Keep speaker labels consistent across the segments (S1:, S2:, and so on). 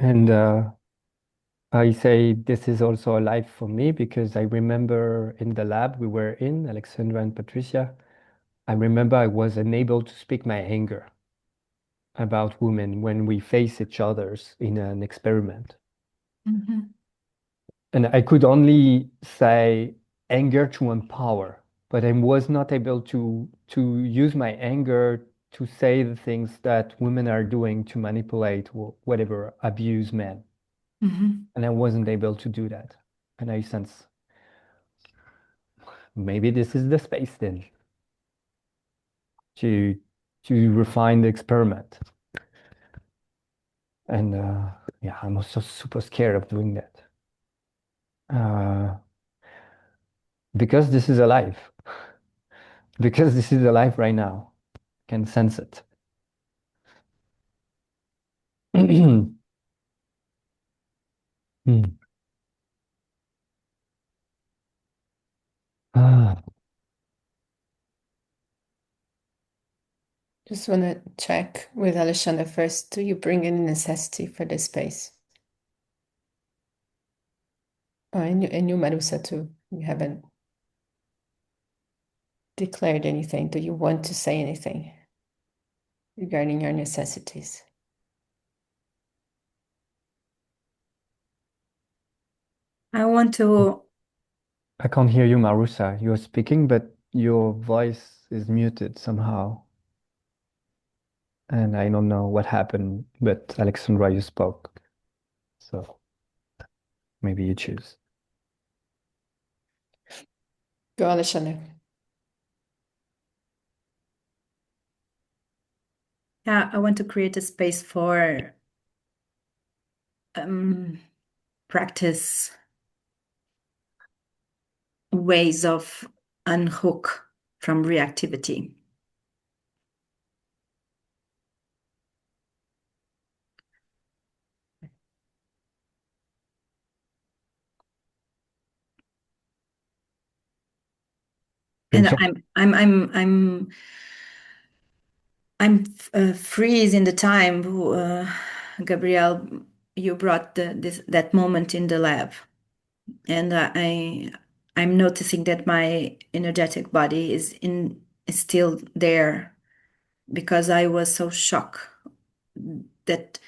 S1: And I say this is also a life for me because I remember in the lab we were in, Alexandra and Patricia, I remember I was unable to speak my anger about women when we face each others in an experiment.
S2: Mhm.
S1: And I could only say anger to empower, but I was not able to use my anger to say the things that women are doing to manipulate or whatever, abuse men.
S2: Mhm.
S1: And I wasn't able to do that. And I sense maybe this is the space then to to refine the experiment. And yeah, I'm also super scared of doing that. Uh, because this is alive. Because this is alive right now. Can sense it. Hmm. Ah,
S2: Just want to check with Alexander first. Do you bring any necessity for the space? Oh, and you, Marusa, too. You haven't declared anything. Do you want to say anything regarding your necessities?
S3: I want to,
S1: I can't hear you, Marusa. You're speaking, but your voice is muted somehow. And I don't know what happened, but Alexandra, you spoke. So maybe you choose.
S2: Go, Alexander.
S3: yeah, I want to create a space for um, practice ways of unhook from reactivity.
S1: Can
S3: And
S1: check.
S3: I'm freeze in the time. Gabrielle, you brought that moment in the lab, and I'm noticing that my energetic body is still there because I was so shocked that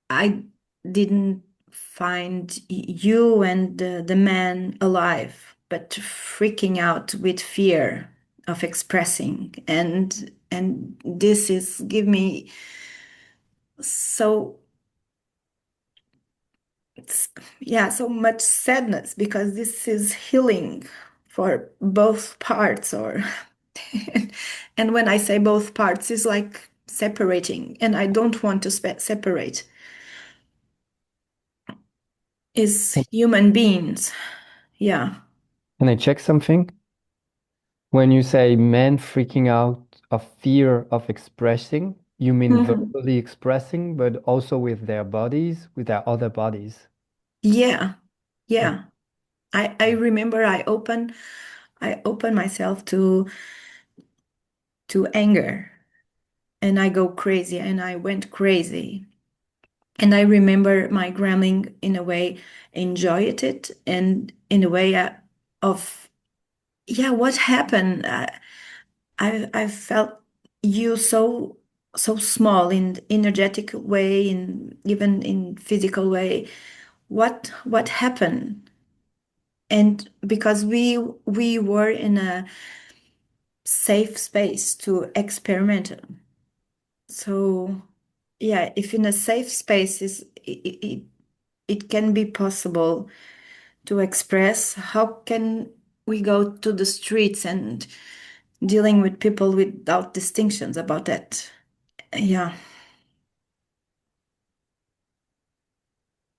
S3: I didn't find you and the man alive, but freaking out with fear of expressing, and this is give me so it's, yeah, so much sadness because this is healing for both parts, or and when I say both parts, it's like separating, and I don't want to separate. Is human beings. Yeah.
S1: Can I check something? When you say men freaking out of fear of expressing, you mean
S3: Mhm.
S1: verbally expressing, but also with their bodies, with their other bodies.
S3: Yeah.
S1: Oh,
S3: Yeah. I remember I open myself to anger, and I go crazy, and I went crazy. And I remember my gremlin in a way enjoyed it, and in a way of, yeah, what happened? I felt you so small in energetic way, in even in physical way. What happened? And because we were in a safe space to experiment, so yeah, if in a safe space is it can be possible to express, how can we go to the streets and dealing with people without distinctions about that? Yeah.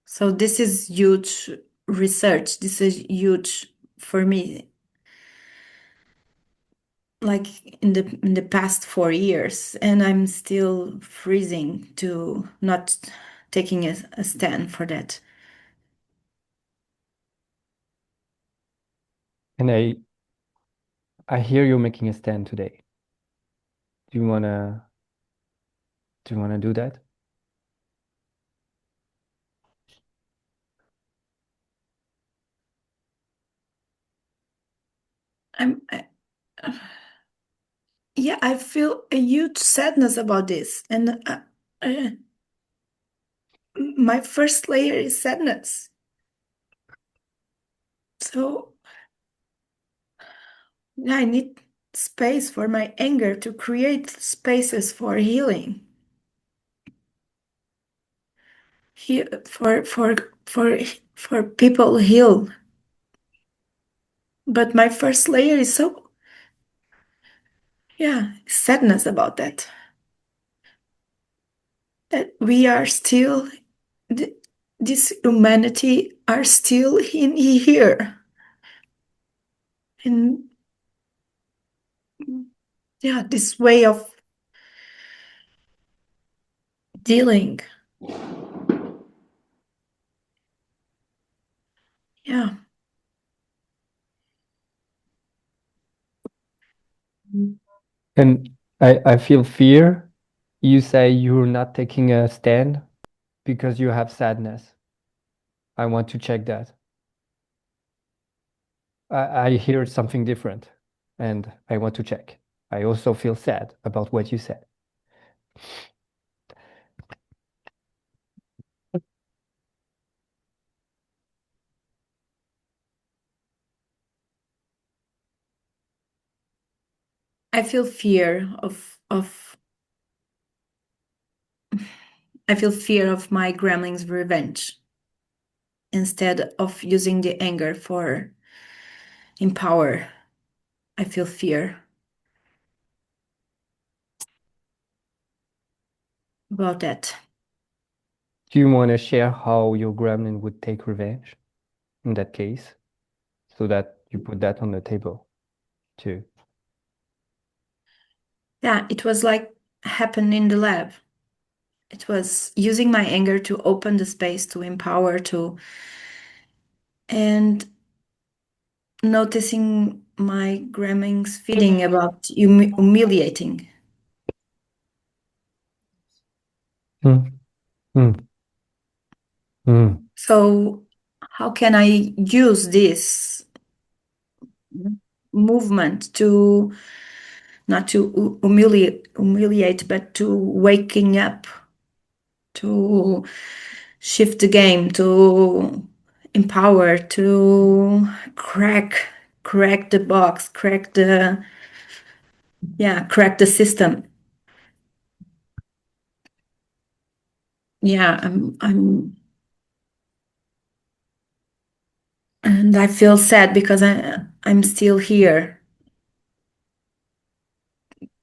S3: So this is huge research. This is huge for me. Like in the past 4 years, and I'm still freezing to not taking a stand for that.
S1: and I hear you making a stand today. Do you wanna do you wanna do that?
S3: I'm, I, yeah, I feel a huge sadness about this. And uh, my first layer is sadness. So yeah, I need space for my anger to create spaces for healing. He, for for people heal. But my first layer is so, yeah, sadness about that. That we are still, th- this humanity are still in here. And yeah, this way of dealing. Yeah.
S1: And I feel fear. You say you're not taking a stand because you have sadness. I want to check that. I hear something different and I want to check. I also feel sad about what you said.
S3: I feel fear of I feel fear of my gremlin's revenge instead of using the anger for empower. I feel fear about that.
S1: Do you want to share how your gremlin would take revenge in that case so that you put that on the table too?
S3: Yeah, it was like happened in the lab. It was using my anger to open the space to empower to and noticing my gremlins feeling about humiliating.
S1: Mm, mm, mm.
S3: So how can I use this movement to not to humiliate, but to waking up, to shift the game, to empower, to crack the box, crack the system. Yeah, and I feel sad because I'm still here,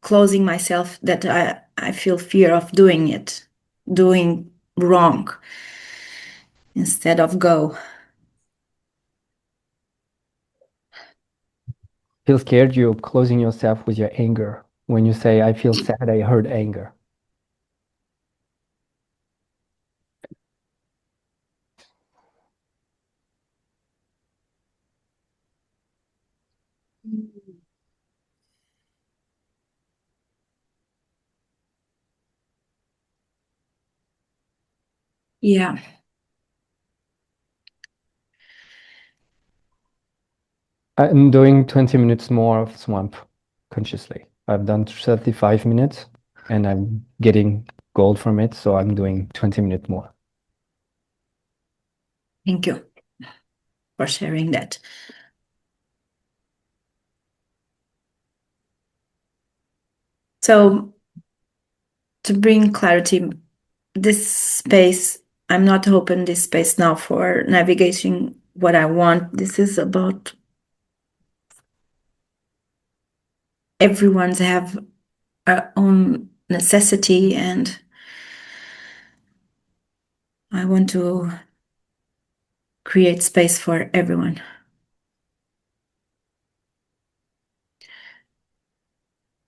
S3: closing myself that I feel fear of doing it, doing wrong instead of go.
S1: Feel scared, you're closing yourself with your anger. When you say, I feel sad, I heard anger.
S3: Yeah.
S1: I'm doing 20 minutes more of swamp consciously. I've done 35 minutes and I'm getting gold from it, so I'm doing 20 minutes more.
S3: Thank you for sharing that. So, to bring clarity, this space, I'm not open this space now for navigating what I want. This is about everyone's have our own necessity, and I want to create space for everyone.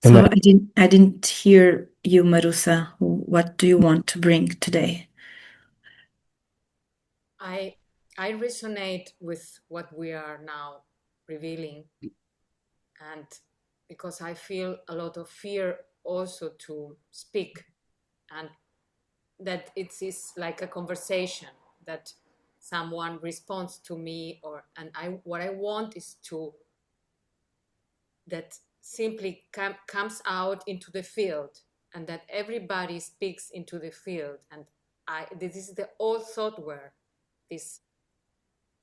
S1: And
S3: So I didn't hear you, Marusa. What do you want to bring today?
S4: I I resonate with what we are now revealing, and because I feel a lot of fear also to speak, and that it is like a conversation that someone responds to me, or and I what I want is to that simply comes out into the field, and that everybody speaks into the field. And this is the old thought where this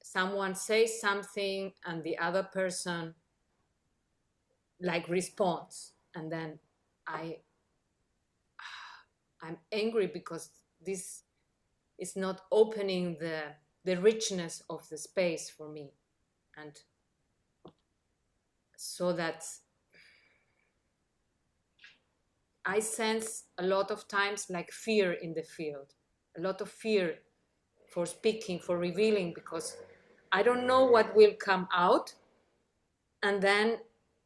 S4: someone says something and the other person like responds, and then I'm angry because this is not opening the richness of the space for me. And so that I sense a lot of times like fear in the field, a lot of fear for speaking, for revealing, because I don't know what will come out. And then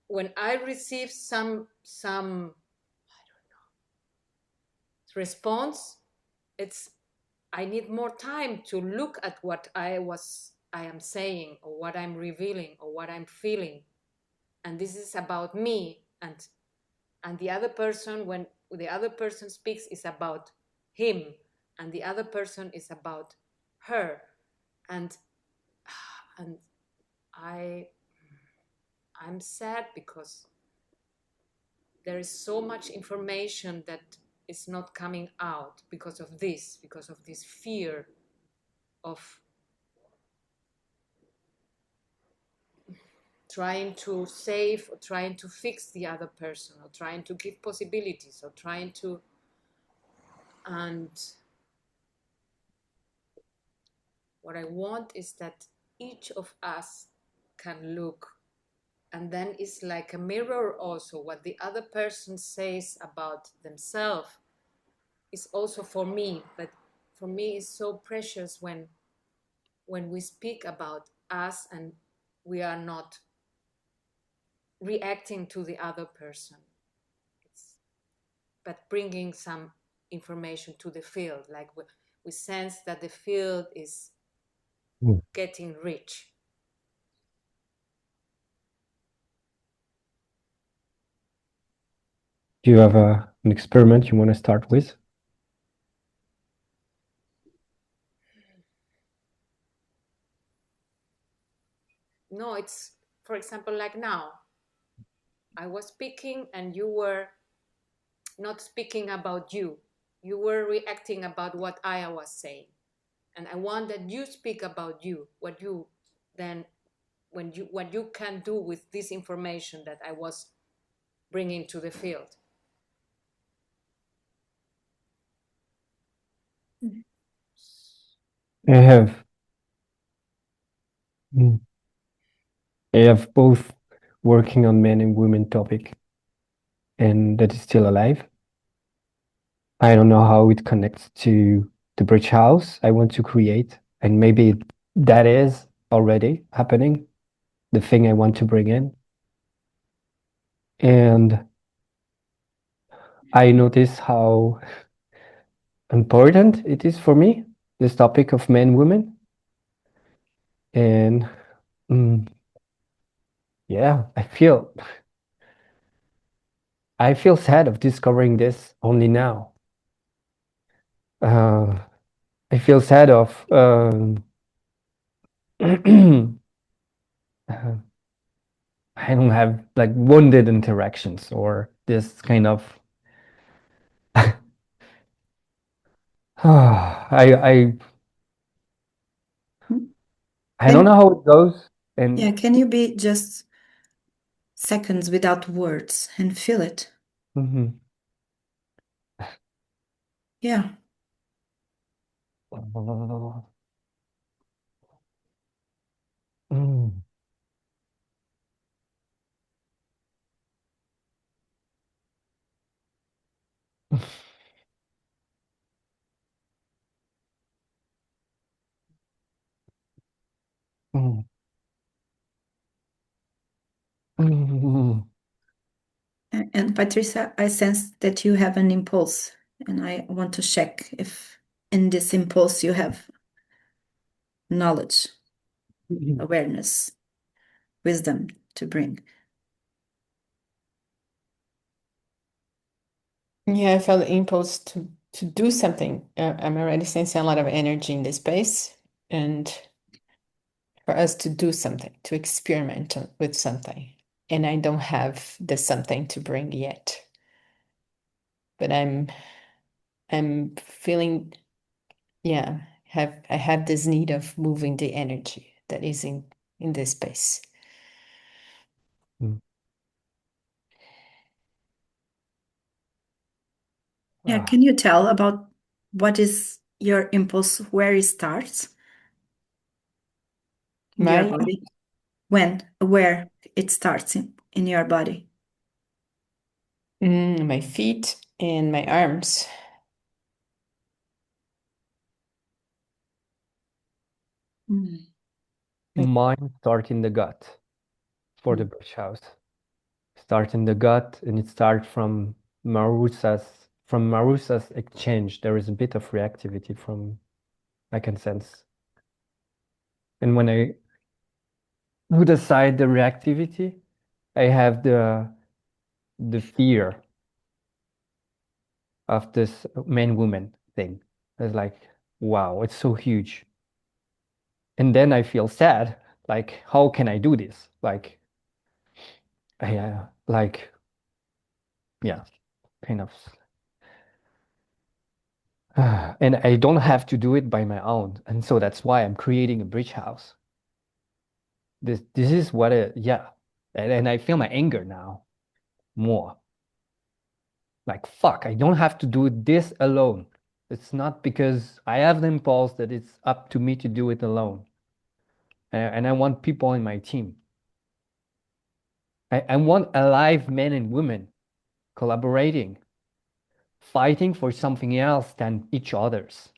S4: when I receive some I don't know, response, it's I need more time to look at what I am saying, or what I'm revealing, or what I'm feeling. And this is about me, and the other person, when the other person speaks, is about him, and the other person is about her. And I'm sad because there is so much information that is not coming out because of this fear of trying to save, or trying to fix the other person, or trying to give possibilities, or trying to. And what I want is that each of us can look, and then it's like a mirror also. What the other person says about themselves is also for me, but for me it's so precious when we speak about us and we are not reacting to the other person, but bringing some information to the field, like we sense that the field is getting rich.
S1: Do you have an experiment you want to start with?
S4: No, it's, for example, like now I was speaking and you were not speaking about you. You were reacting about what I was saying. And I want that you speak about you, what you then, what you can do with this information that I was bringing to the field.
S1: I have I have both working on men and women topic, and that is still alive. I don't know how it connects to the bridge house I want to create, and maybe that is already happening, the thing I want to bring in. And I notice how important it is for me, this topic of men, women. And yeah, I feel sad of discovering this only now. I feel sad of I don't have like wounded interactions or this kind of I don't know how it goes. And
S3: Yeah, can you be just seconds without words and feel it? Yeah.
S1: Mm. Mm. Mm.
S3: And Patricia, I sense that you have an impulse, and I want to check if in this impulse you have knowledge, awareness, wisdom to bring.
S2: Yeah, I felt the impulse to do something. I'm already sensing a lot of energy in the space, and for us to do something, to experiment with something. and I don't have the something to bring yet. But I'm feeling, yeah, I have this need of moving the energy that is in this space.
S1: Mm.
S3: Yeah,
S1: Ah,
S3: can you tell about what is your impulse, where it starts in your
S2: My
S3: body? When, where it starts in your body?
S2: my feet and my arms.
S3: Mm.
S2: Like,
S1: mine start in the gut for the
S2: mm,
S1: bridge house. Start in the gut, and it starts from Marusa's exchange. There is a bit of reactivity from I can sense. And when I put aside the reactivity, I have the fear of this man-woman thing. It's like, wow, it's so huge. And then I feel sad, like, how can I do this? Like, like, yeah, kind of. And I don't have to do it by my own. And so that's why I'm creating a bridge house. This is what it, yeah. And I feel my anger now more. Like, fuck, I don't have to do this alone. It's not because I have the impulse that it's up to me to do it alone. And I want people in my team. I want alive men and women collaborating, fighting for something else than each other's,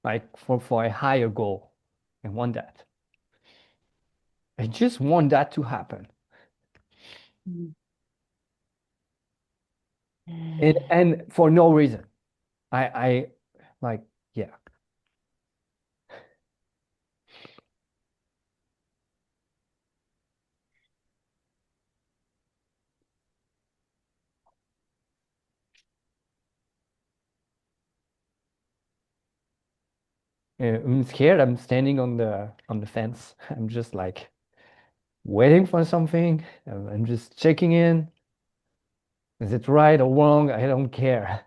S1: like for a higher goal. I want that. I just want that to happen. And for no reason. I like, yeah. I'm scared. I'm standing on the fence. I'm just like waiting for something. I'm just checking in. Is it right or wrong? I don't care.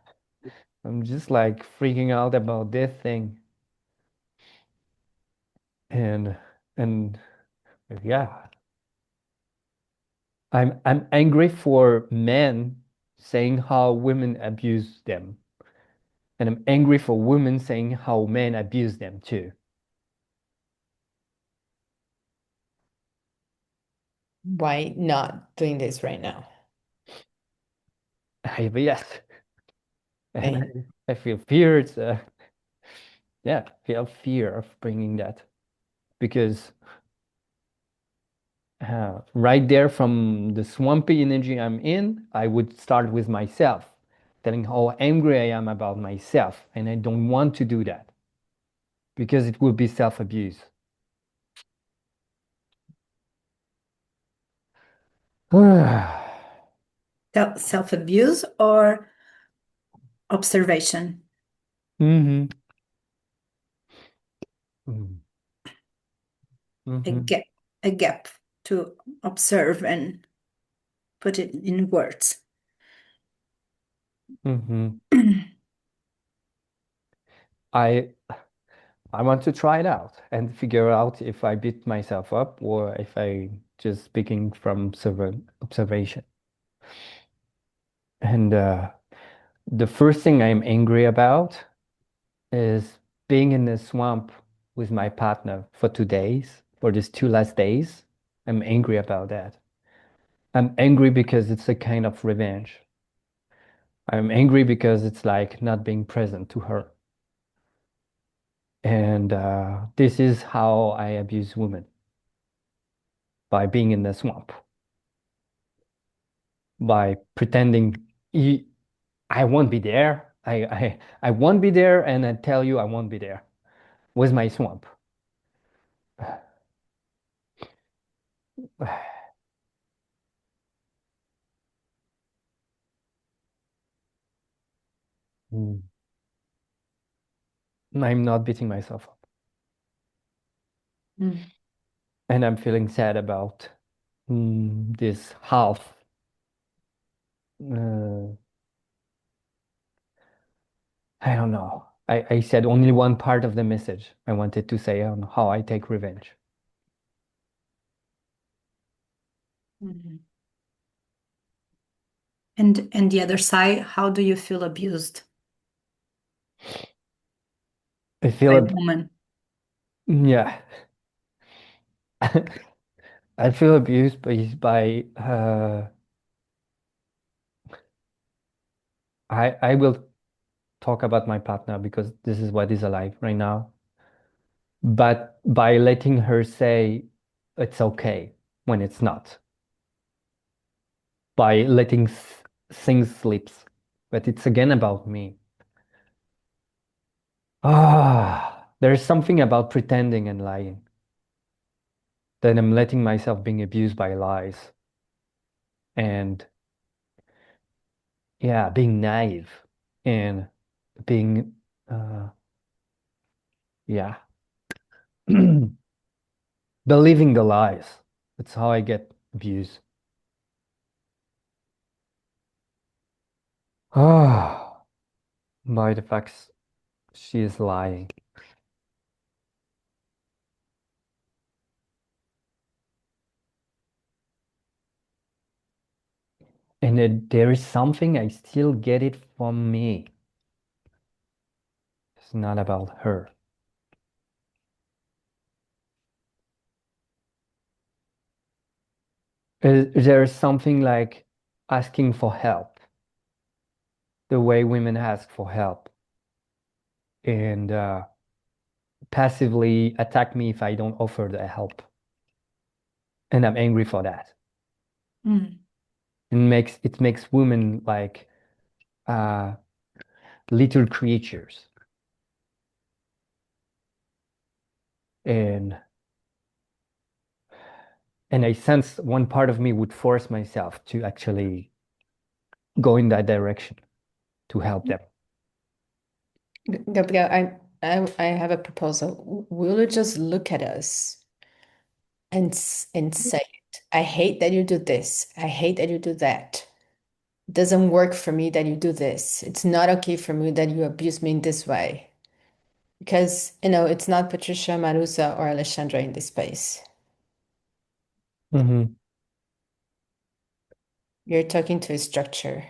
S1: I'm just like freaking out about this thing. And and yeah, I'm angry for men saying how women abuse them. And I'm angry for women saying how men abuse them too.
S2: why not doing this right now?
S1: Yes. And
S2: And
S1: I feel fear. It's yeah, I feel fear of bringing that because right there from the swampy energy I'm in, I would start with myself, telling how angry I am about myself. And I don't want to do that because it would be self-abuse.
S3: Self-abuse or observation?
S1: hmm
S3: A
S1: hmm
S3: gap, a gap to observe and put it in words.
S1: hmm I I want to try it out and figure out if I beat myself up or if I just speaking from observation. And the first thing I'm angry about is being in the swamp with my partner for 2 days, for these 2 last days. I'm angry about that. I'm angry because it's a kind of revenge. I'm angry because it's like not being present to her. And this is how I abuse women by being in the swamp, by pretending I won't be there. I won't be there, and I tell you I won't be there with my swamp. Mm. I'm not beating myself up.
S2: mm,
S1: And I'm feeling sad about this half. Uh, I don't know. I said only one part of the message I wanted to say on how I take revenge.
S3: Mhm. And the other side, how do you feel abused
S1: I
S3: by
S1: feel,
S3: a
S1: ab
S3: woman?
S1: yeah, I feel abused by I will talk about my partner because this is what is alive right now. But by letting her say it's okay when it's not, by letting things slip, but it's again about me. There's something about pretending and lying that I'm letting myself being abused by lies and yeah, being naive and being yeah, believing the lies. That's how I get abused. Ah, by the facts she is lying. And there is something I still get it from me. It's not about her. There is something like asking for help, the way women ask for help, and passively attack me if I don't offer the help. And I'm angry for that.
S3: Mm.
S1: It makes women like uh, little creatures. And and I sense one part of me would force myself to actually go in that direction to help them.
S2: Gabriel, I have a proposal. Will you just look at us and say it? I hate that you do this. I hate that you do that. It doesn't work for me that you do this. It's not okay for me that you abuse me in this way. Because, it's not Patricia, Marusa, or Alexandra in this space.
S1: Mm-hmm.
S2: You're talking to a structure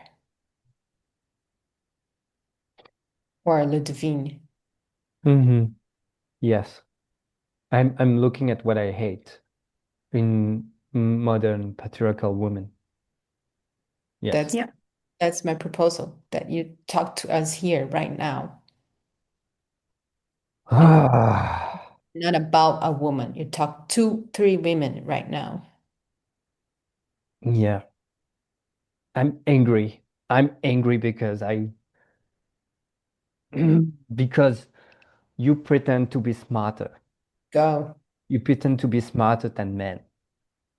S2: or Ludivine.
S1: Mm-hmm. Yes. I'm looking at what I hate in modern patriarchal women. Yes.
S2: That's
S3: Yeah.
S2: that's my proposal, that you talk to us here right now. And
S1: Ah,
S2: not about a woman. You talk to three women right now.
S1: yeah. I'm angry. I'm angry because I because you pretend to be smarter.
S2: Go.
S1: You pretend to be smarter than men,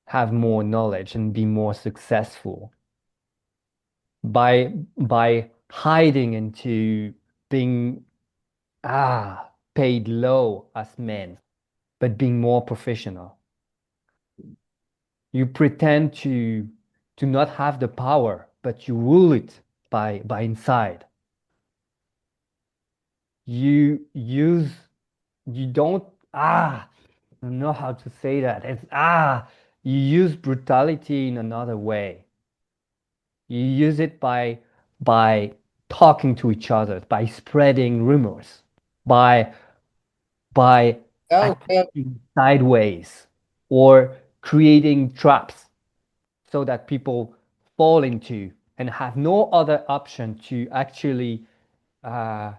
S1: have more knowledge and be more successful by hiding into being paid low as men, but being more professional. You pretend to not have the power, but you rule it by inside. You use you don't I don't know how to say that. You use brutality in another way. You use it by talking to each other, by spreading rumors, by by
S2: Go, go.
S1: attacking sideways or creating traps so that people fall into and have no other option to actually uh,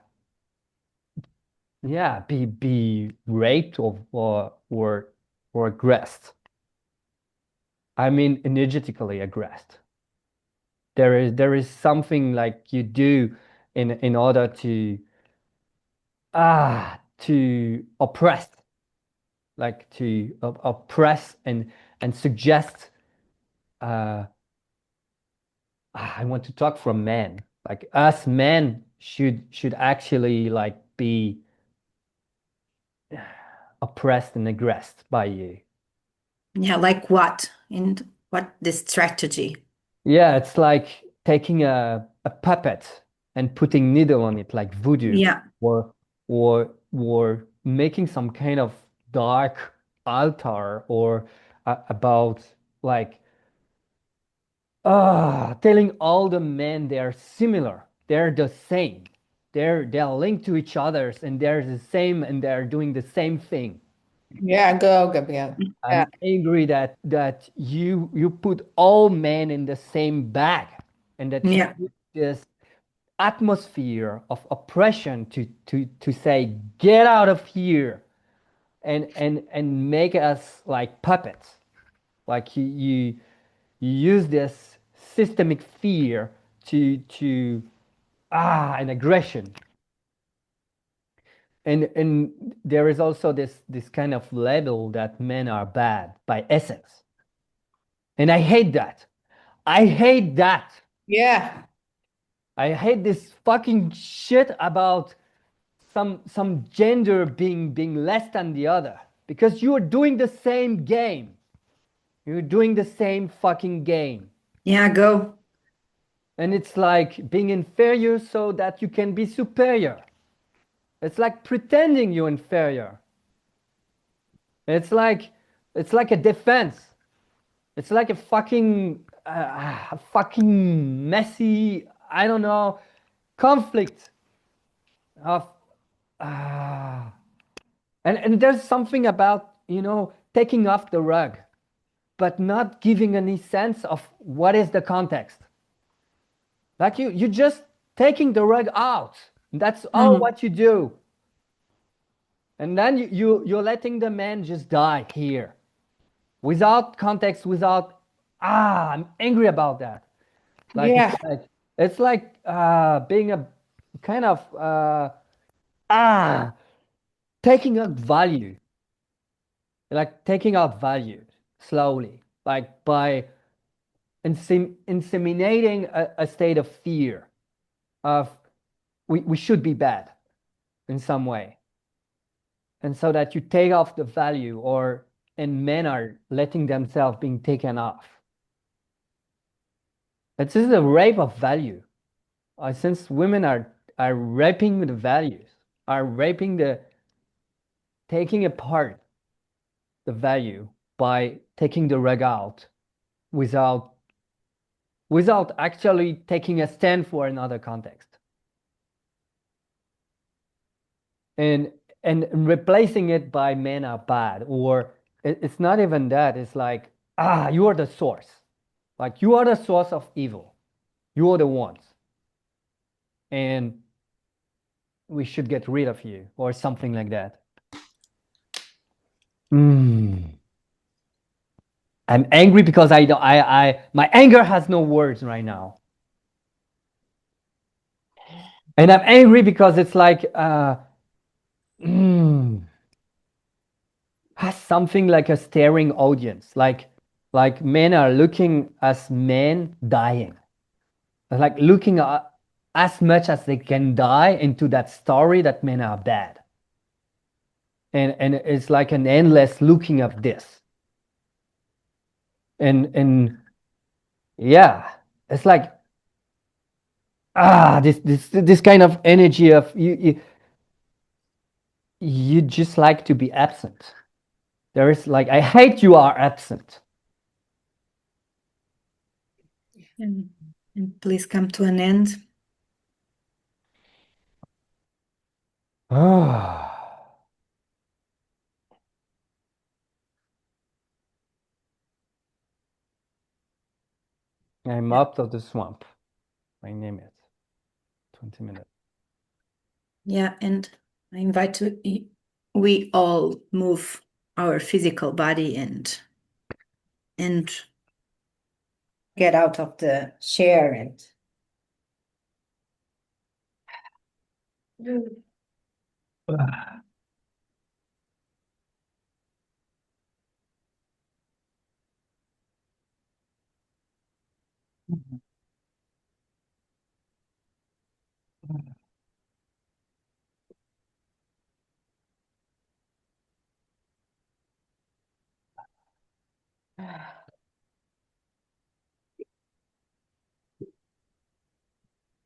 S1: be raped or aggressed. I mean energetically aggressed. There is something like you do in order to oppress, like to oppress and suggest uh I want to talk from men. Like us men should actually like be oppressed and aggressed by you.
S3: Yeah, like what? And what the strategy?
S1: Yeah, it's like taking a puppet and putting needle on it, like voodoo,
S3: Yeah.
S1: or or making some kind of dark altar, or about like telling all the men they are similar, they're the same, they're linked to each others, and they're the same, and they're doing the same thing.
S2: Yeah, go, Gabriel. Yeah.
S1: I'm angry that you put all men in the same bag, and that you
S3: Yeah.
S1: put this atmosphere of oppression to say get out of here, and make us like puppets, like you use this systemic fear to and aggression, and there is also this kind of label that men are bad by essence, and I hate that. I hate that.
S2: Yeah.
S1: I hate this fucking shit about some gender being less than the other, because you are doing the same game. You're doing the same fucking game.
S3: Yeah, go.
S1: And it's like being inferior so that you can be superior. It's like pretending you're inferior. It's like it's like a defense. It's like a fucking messy, I don't know, conflict of uh, and there's something about, taking off the rug, but not giving any sense of what is the context. Like you just taking the rug out. That's all
S3: Mm.
S1: what you do. And then you're letting the man just die here without context, without I'm angry about that. Like
S2: Yeah.
S1: it's like being a kind of ah taking out value, like taking out value slowly, like by inseminating a state of fear of we should be bad in some way, and so that you take off the value, or and men are letting themselves being taken off. This is a rape of value. Since women are raping the values, are raping the taking apart the value by taking the rug out without actually taking a stand for another context, and replacing it by men are bad, or it's not even that. It's like you are the source, like you are the source of evil, you are the ones, and we should get rid of you, or something like that. Mm. I'm angry because I don't my anger has no words right now. And I'm angry because it's like mm, has something like a staring audience, like men are looking as men dying, like looking at as much as they can die into that story that men are bad, and it's like an endless looking of this, and yeah, it's like this kind of energy of you just like to be absent. There is like, I hate you are absent.
S3: And please come to an end.
S1: I'm
S3: Yeah.
S1: out of the swamp. I name it. 20 minutes.
S3: Yeah, and I invite we all move our physical body and get out of the chair and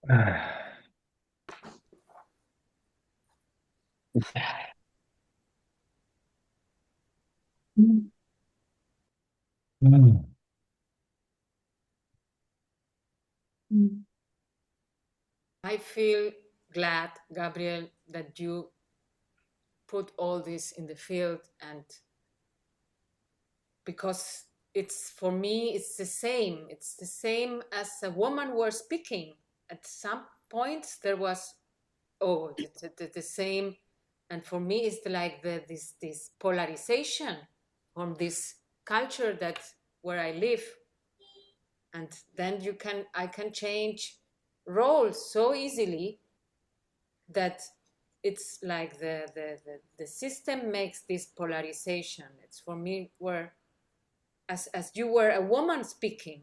S3: Mm.
S1: Mm.
S3: Mm.
S4: I feel glad, Gabriel, that you put all this in the field, and because it's, for me, it's the same. It's the same as a woman were speaking. At some points there was, oh, the same. And for me, it's like this polarization from this culture that where I live. And then I can change roles so easily that it's like the system makes this polarization. It's for me where, as you were a woman speaking,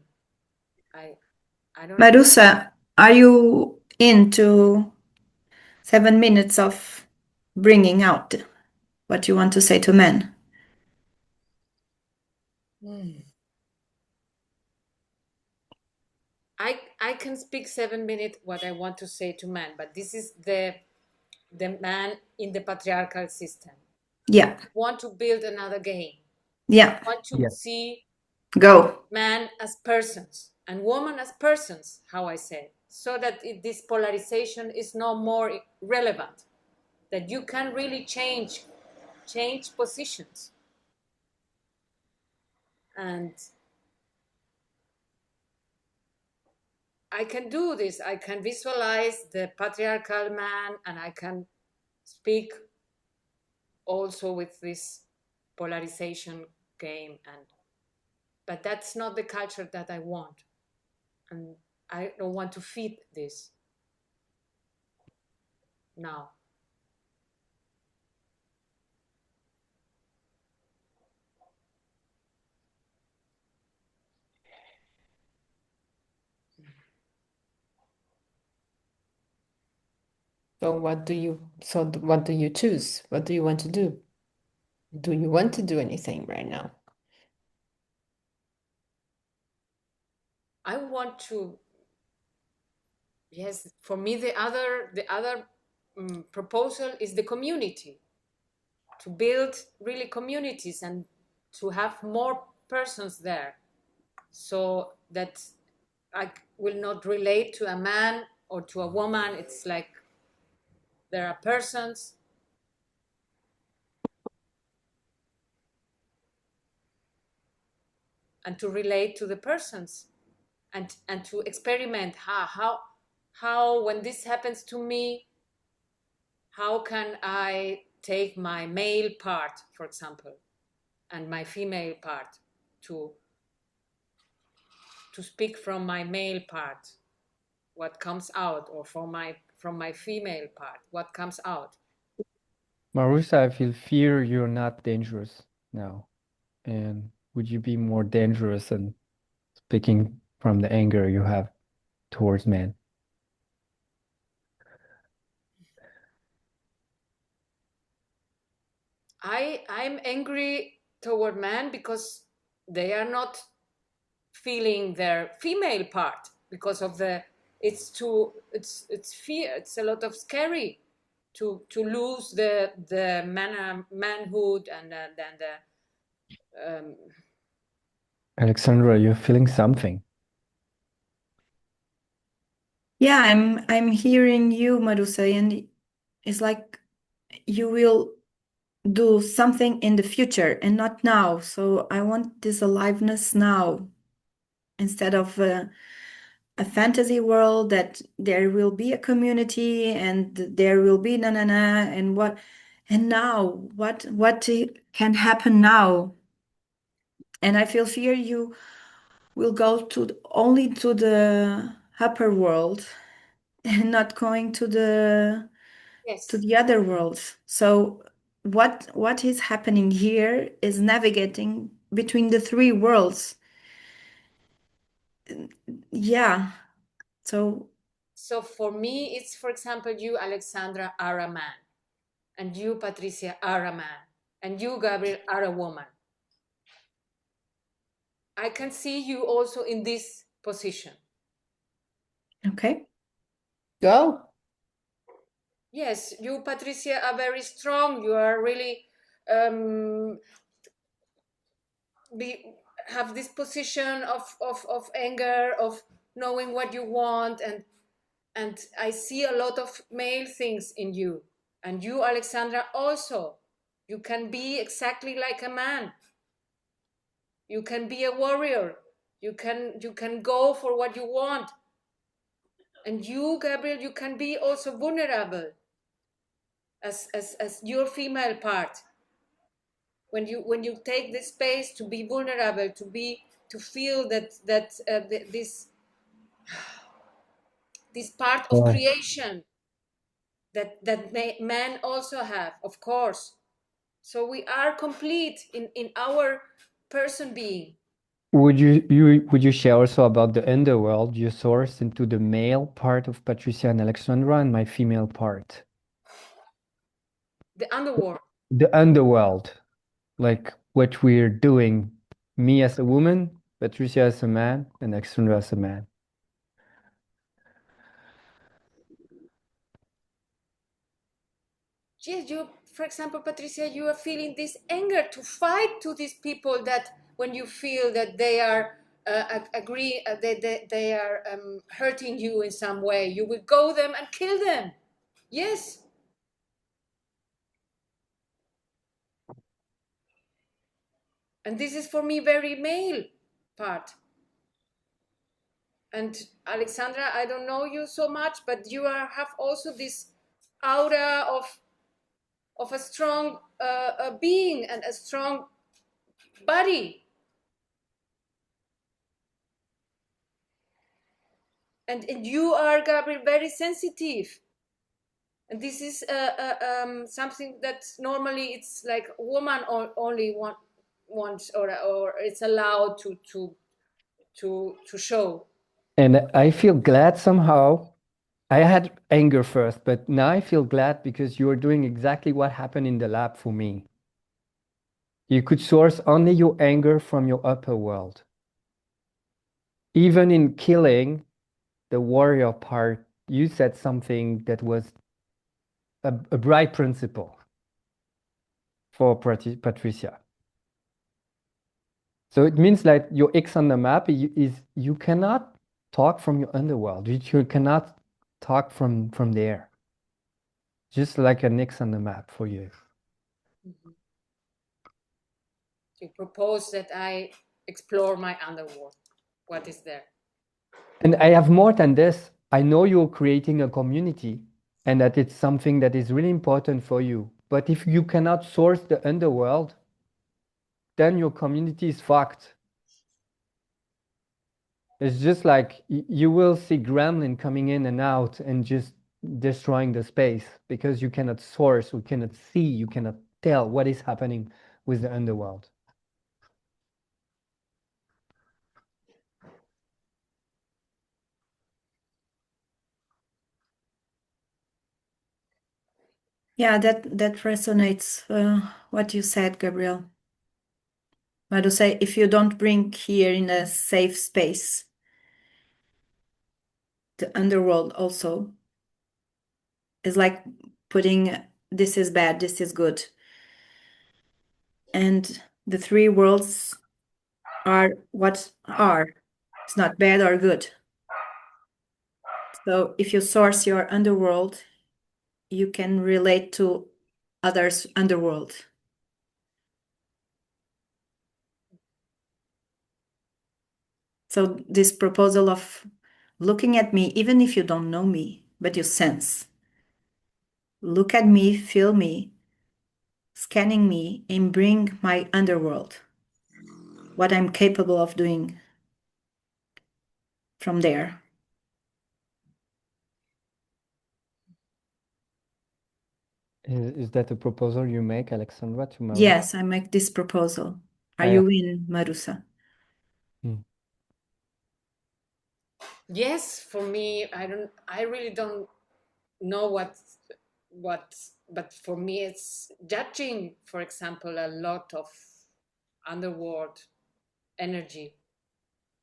S4: I I don't know.
S3: Marusa, are you into 7 minutes of bringing out what you want to say to men?
S4: Mm. I can speak 7 minutes what I want to say to man, but this is the man in the patriarchal system.
S3: Yeah,
S4: Want to build another game.
S3: yeah,
S4: Want to
S1: Yeah.
S4: see
S3: go.
S4: man as persons and woman as persons, how I say, so that this polarization is no more relevant, that you can really change positions. And I can do this. I can visualize the patriarchal man, and I can speak also with this polarization game. And but that's not the culture that I want, and I don't want to feed this now.
S2: So what do you choose? What do you want to do? Do you want to do anything right now?
S4: I want to, yes, for me the other proposal is the community, to build really communities and to have more persons there, so that I will not relate to a man or to a woman. It's like there are persons, and to relate to the persons, and to experiment how when this happens to me, how can I take my male part, for example, and my female part, to speak from my male part what comes out, or from my female part what comes out.
S1: Marusa, I feel fear you're not dangerous now. And would you be more dangerous and speaking from the anger you have towards men?
S4: I'm angry toward men because they are not feeling their female part, because of the, it's too, it's fear, it's a lot of scary to lose the manhood, and then the
S1: Alexandra, you're feeling something.
S3: Yeah, I'm hearing you, Marusa, and it's like you will do something in the future and not now. So I want this aliveness now instead of a fantasy world that there will be a community and there will be na na na and what, and now what can happen now. And I feel fear you will go to only to the upper world and not going to
S4: yes.
S3: the other worlds. So what is happening here is navigating between the three worlds. Yeah. So
S4: So for me, it's, for example, you, Alexandra, are a man, and you, Patricia, are a man, and you, Gabriel, are a woman. I can see you also in this position.
S3: okay.
S2: Go.
S4: Yes, you, Patricia, are very strong. You are really um, be have this position of anger, of knowing what you want, and I see a lot of male things in you. And you, Alexandra, also. You can be exactly like a man. You can be a warrior. You can go for what you want. And you, Gabriel, you can be also vulnerable as your female part. When you take the space to be vulnerable, to feel this part of
S1: Yeah.
S4: creation that men also have, of course. So we are complete in our person being.
S1: Would you share also about the underworld, your source into the male part of Patricia and Alexandra and my female part?
S4: The underworld.
S1: The underworld, like what we're doing, me as a woman, Patricia as a man, and Alexandra as a man.
S4: Yes, you, for example, Patricia, you are feeling this anger to fight to these people that when you feel that they are they are hurting you in some way, you will go them and kill them. Yes. And this is for me very male part. And Alexandra, I don't know you so much, but you have also this aura of a strong being and a strong body. And you are, Gabriel, very sensitive. And this is something that normally it's like woman only wants, or it's allowed to show.
S1: And I feel glad somehow. I had anger first, but now I feel glad because you're doing exactly what happened in the lab for me. You could source only your anger from your upper world. Even in killing the warrior part, you said something that was a bright principle for Patricia. So it means that your X on the map is you cannot talk from your underworld. You cannot talk from there. Just like an X on the map for you.
S4: Mhm. You propose that I explore my underworld. What is there?
S1: And I have more than this. I know you're creating a community and that it's something that is really important for you. But if you cannot source the underworld, then your community is fucked. It's just like you will see gremlin coming in and out and just destroying the space because you cannot source, you cannot see, you cannot tell what is happening with the underworld.
S3: Yeah, that resonates what you said, Gabriel. I to say, if you don't bring here in a safe space, the underworld also is like putting this is bad, this is good. And the three worlds are what are. It's not bad or good. So if you source your underworld, you can relate to others' underworld. So this proposal of looking at me, even if you don't know me, but you sense, look at me, feel me, scanning me, and bring my underworld, what I'm capable of doing from there.
S1: Is that a proposal you make, Alexandra, to Marusa?
S3: Yes, I make this proposal. Are
S1: I,
S3: you in, Marusa?
S1: Hmm.
S4: Yes, for me, I really don't know but for me it's judging, for example, a lot of underworld energy,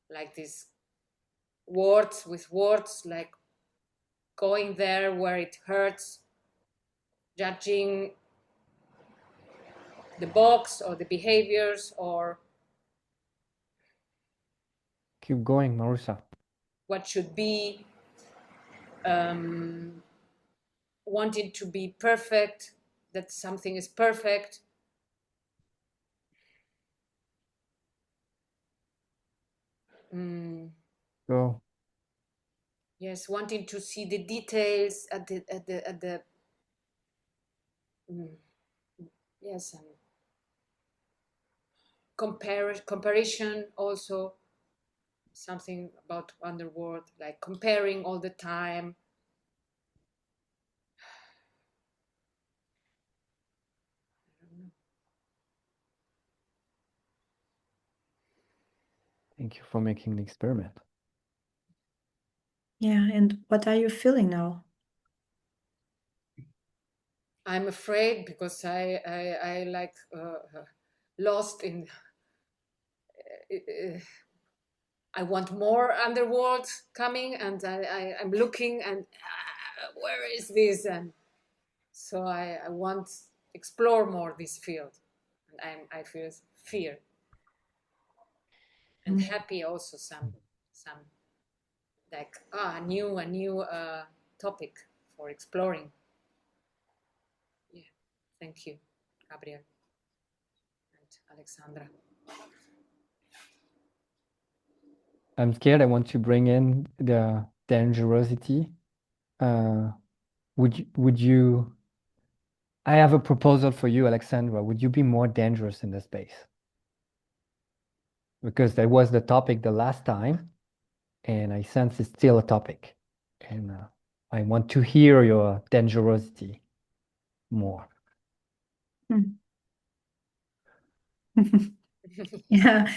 S4: like these words with words like going there where it hurts, judging the box or the behaviors or
S1: Keep going, Marusa.
S4: what should be, wanting to be perfect, that something is perfect.
S1: Go.
S4: Yes, wanting to see the details at the yes, and comparison also, something about Underworld, like comparing all the time.
S1: Thank you for making the experiment.
S3: Yeah, and what are you feeling now?
S4: I'm afraid because I like lost in. I want more Underworlds coming, and I'm looking and where is this? And so I want explore more this field, and I feel fear and
S3: Mm.
S4: happy also some like a new topic for exploring. Yeah, thank you, Gabriel and Alexandra.
S1: I'm scared. I want to bring in the dangerosity. Uh, would you? I have a proposal for you, Alexandra. Would you be more dangerous in the space? Because that was the topic the last time, and I sense it's still a topic. And I want to hear your dangerosity more.
S3: Mm. Yeah,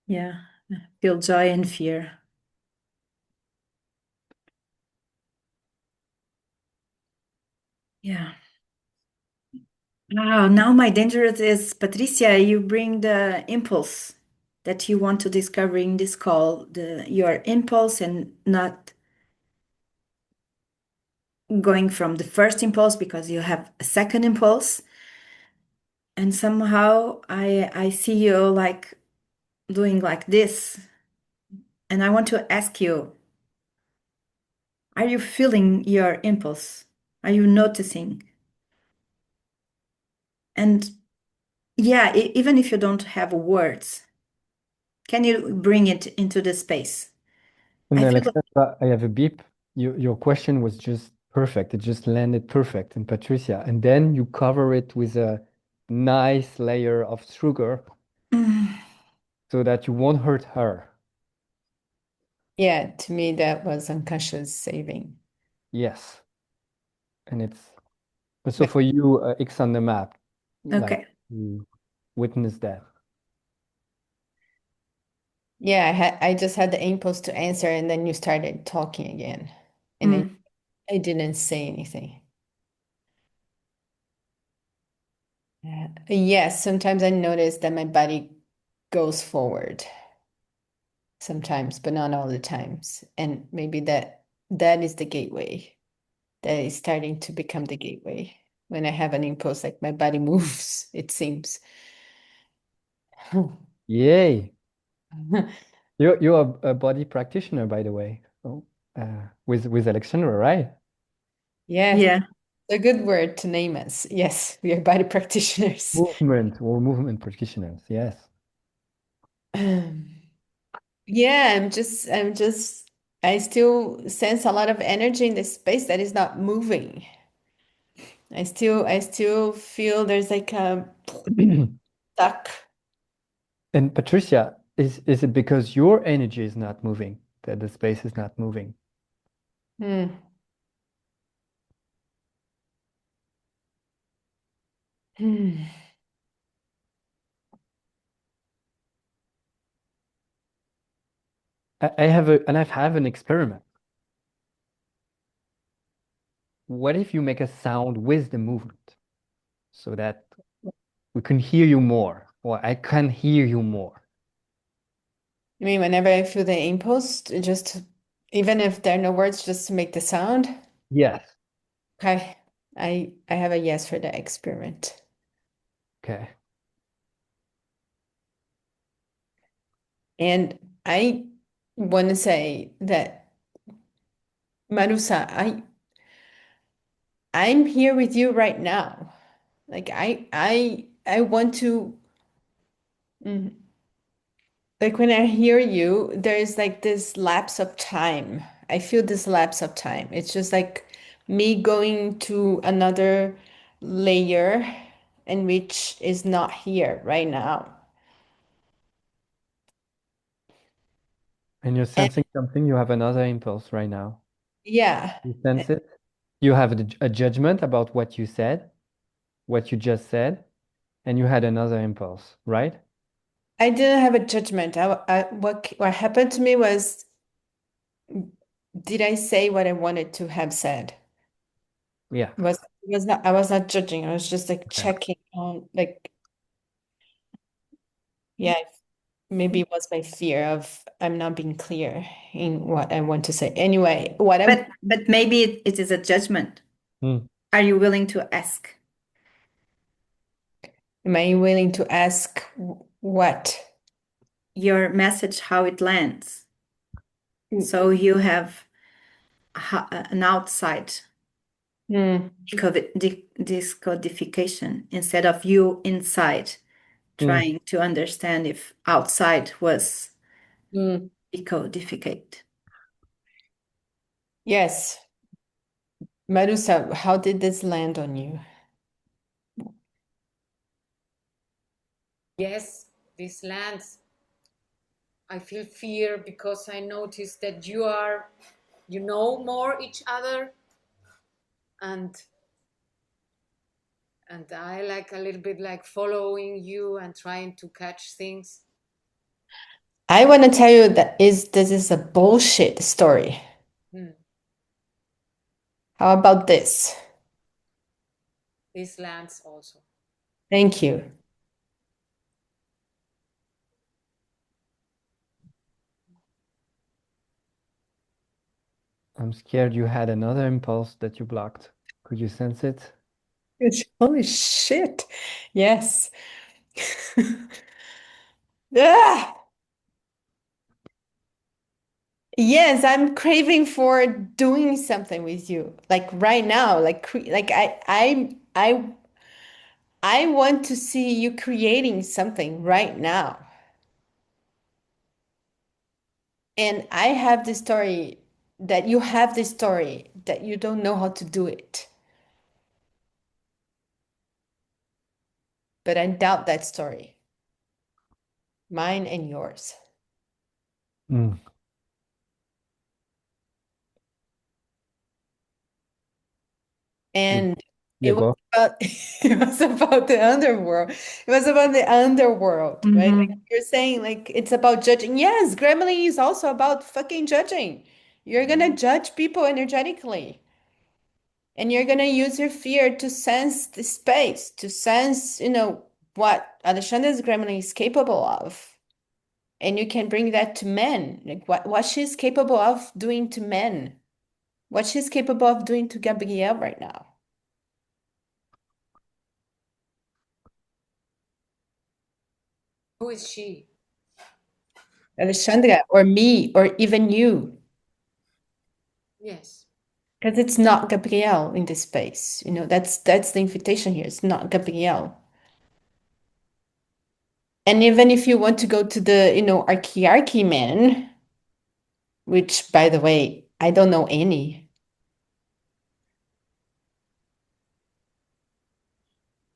S3: yeah. Feel joy and fear. Yeah. Wow, now my dangerous is Patricia, you bring the impulse that you want to discover in this call, your impulse and not going from the first impulse because you have a second impulse. And somehow I see you like doing like this. And I want to ask you, are you feeling your impulse? Are you noticing? And yeah, even if you don't have words, can you bring it into the space?
S1: And
S3: I feel like,
S1: Alexandra, I have a beep. Your question was just perfect. It just landed perfect in Patricia. And then you cover it with a nice layer of sugar
S3: mm,
S1: so that you won't hurt her.
S2: Yeah, to me, that was unconscious saving.
S1: Yes. And it's also
S2: Right.
S1: for you, X on the map. Like
S3: okay.
S1: you witness that.
S2: Yeah, I just had the impulse to answer, and then you started talking again, and
S3: Mm,
S2: I didn't say anything. Yes, sometimes I notice that my body goes forward sometimes, but not all the times. And maybe that is the gateway. That is starting to become the gateway. When I have an impulse, like my body moves, it seems.
S1: Yay. You're a body practitioner, by the way. So, with Alexandra, right?
S2: Yes,
S3: yeah.
S2: a good word to name us. Yes, we are body practitioners.
S1: Movement or movement practitioners. Yes.
S2: Yeah, I still sense a lot of energy in the space that is not moving. I still feel there's like a stuck.
S1: And Patricia, is it because your energy is not moving that the space is not moving?
S2: Hmm. Hmm.
S1: I have an experiment. What if you make a sound with the movement so that we can hear you more, or I can hear you more?
S2: I mean, whenever I feel the impulse, to just Even if there are no words, just to make the sound.
S1: Yes.
S2: Okay. I have a yes for the experiment.
S1: Okay.
S2: And I want to say that, Marusa, I'm here with you right now. Like I want to mm, like when I hear you, there is like this lapse of time. I feel this lapse of time. It's just like me going to another layer and which is not here right now.
S1: And you're
S2: And
S1: sensing something, you have another impulse right now.
S2: yeah,
S1: You sense it? You have a judgment about what you said, what you just said, and you had another impulse, right?
S2: I didn't have a judgment. What happened to me was, did I say what I wanted to have said?
S1: Yeah.
S2: Was not, I was not judging. I was just like
S1: Okay.
S2: checking on, like, yeah, maybe it was my fear of I'm not being clear in what I want to say. Anyway,
S3: But maybe it is a judgment.
S1: Hmm.
S3: Are you willing to ask
S2: am I willing to ask what?
S3: your message how it lands?
S2: Mm,
S3: So you have an outside
S2: mm,
S3: discodification instead of you inside
S1: Hmm.
S3: trying to understand if outside was
S2: mm.
S3: decodificate.
S2: Yes. Marusa, how did this land on you?
S4: Yes, this lands. I feel fear because I notice that you know more each other, and I like a little bit like following you and trying to catch things.
S2: I want to tell you that this is a bullshit story.
S4: Hmm.
S2: How about this?
S4: This lands also.
S2: Thank you.
S1: I'm scared you had another impulse that you blocked. Could you sense it?
S2: Holy shit. Yes. Ah! Yes, I'm craving for doing something with you. Like right now, like I want to see you creating something right now. And I have this story that you have this story that you don't know how to do it. But I doubt that story, mine and yours.
S1: Hmm. You,
S2: And it
S1: you
S2: was
S1: both.
S2: about it was about the underworld. It was about the underworld, right? Like
S3: Mhm.
S2: you're saying, like it's about judging. Yes, Grammarly is also about fucking judging. You're gonna judge people energetically. And you're gonna use your fear to sense the space, to sense, what Alexandra's Grammarly is capable of. And you can bring that to men, like what she's capable of doing to men, what she's capable of doing to Gabrielle right now.
S4: Who is she?
S2: Alexandra or me or even you,
S4: Yes.
S2: because it's not Gabrielle in this space. That's the invitation here. It's not Gabrielle. And even if you want to go to the, archiarchy men, which by the way, I don't know any.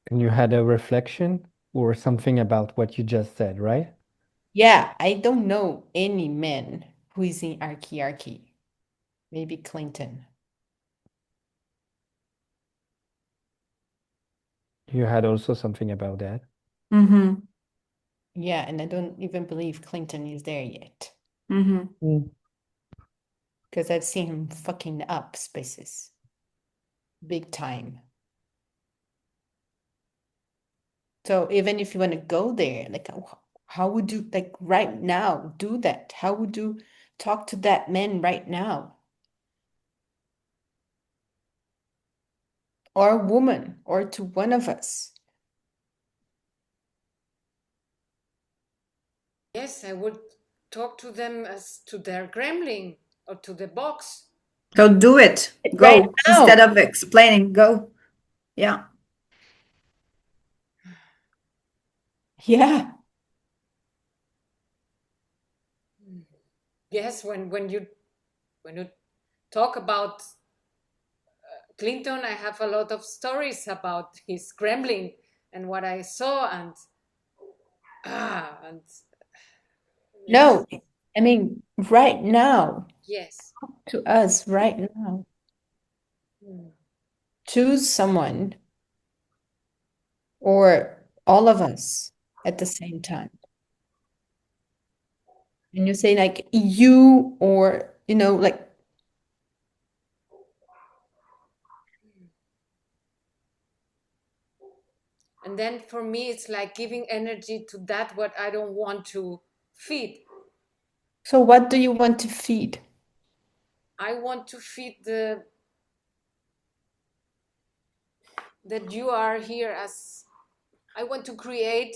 S1: And you had a reflection or something about what you just said, right?
S2: Yeah, I don't know any man who is in archiarchy. Maybe Clinton.
S1: You had also something about that.
S3: Mhm.
S2: Yeah, and I don't even believe Clinton is there yet.
S3: Mhm.
S1: Hmm.
S2: Because I've seen him fucking up spaces. Big time. So even if you want to go there, like how would you like right now do that? How would you talk to that man right now, or woman, or to one of us.
S4: Yes, I would talk to them as to their gremlin or to the box.
S3: Go do it.
S2: Right
S3: Go.
S2: now.
S3: Instead of explaining, go. Yeah.
S2: Yeah.
S4: Yes, when you talk about Clinton, I have a lot of stories about his gremlin and what I saw and yes,
S2: No, I mean, right now,
S4: yes.
S2: to us, right now.
S4: Mm.
S2: Choose someone or all of us at the same time. And you say, like, you, or, like,
S4: And then for me, it's like giving energy to that what I don't want to feed.
S2: so what do you want to feed?
S4: I want to feed that you are here as I want to create